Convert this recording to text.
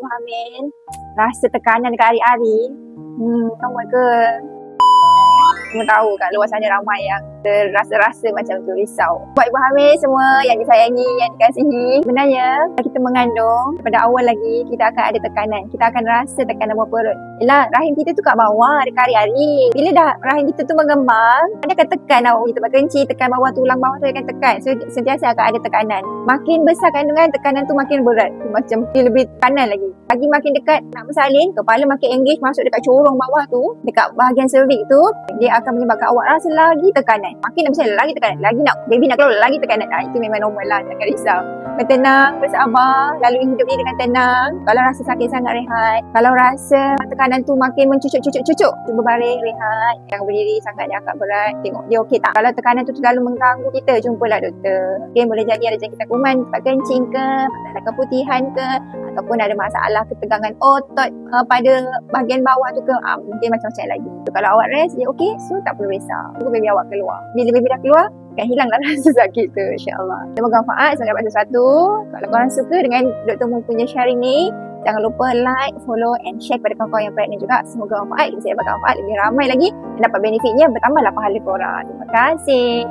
ibu hamil rasa tekanan dekat hari-hari, normal ke? Semua tahu kat luar sana ramai yang terasa-rasa macam tu, risau. Buat ibu hamil semua yang disayangi, yang dikasihi, sebenarnya kita mengandung, pada awal lagi kita akan ada tekanan. Kita akan rasa tekanan bawah perut. Yelah, rahim kita tu kat bawah dekat hari-hari. Bila dah rahim kita tu mengembang, dia akan tekan awak kita berkencing, tekan bawah, tulang bawah tu akan tekan. So sentiasa akan ada tekanan. Makin besar kandungan, tekanan tu makin berat. Macam lebih tekanan lagi. Lagi makin dekat nak bersalin, kepala makin engage masuk dekat corong bawah tu, dekat bahagian cervix tu, dia akan menyebabkan awak rasa lagi tekanan. Makin nak bersalin, lagi tekanan. Lagi nak, baby nak keluar, lagi tekanan. Itu memang normal lah, jangan risau. Tenang, bersabar, lalui hidup ni dengan tenang. Kalau rasa sakit sangat, rehat. Kalau rasa tekanan tu makin mencucuk-cucuk, cuba baring, rehat. Jangan berdiri sangat, dia angkat berat. Tengok dia okey tak. Kalau tekanan tu terlalu mengganggu kita, jumpalah doktor. Okay, boleh jadi ada jangkitan kuman, tempat kencing ke, masalah keputihan ke, ataupun ada masalah ketegangan otot pada bahagian bawah tu ke, mungkin macam-macam lagi. So, kalau awak rest, dia okey, so tak perlu risau. Tunggu baby awak keluar. Bila baby dah keluar, akan hilanglah rasa sakit tu, insyaAllah. Semoga manfaat, semoga dapat sesuatu. Kalau korang suka dengan Dr. Mu punya sharing ni, jangan lupa like, follow and share kepada kawan-kawan yang pregnant juga. Semoga manfaat, kita dapat manfaat lebih ramai lagi dan dapat benefitnya, bertambahlah pahala korang. Terima kasih.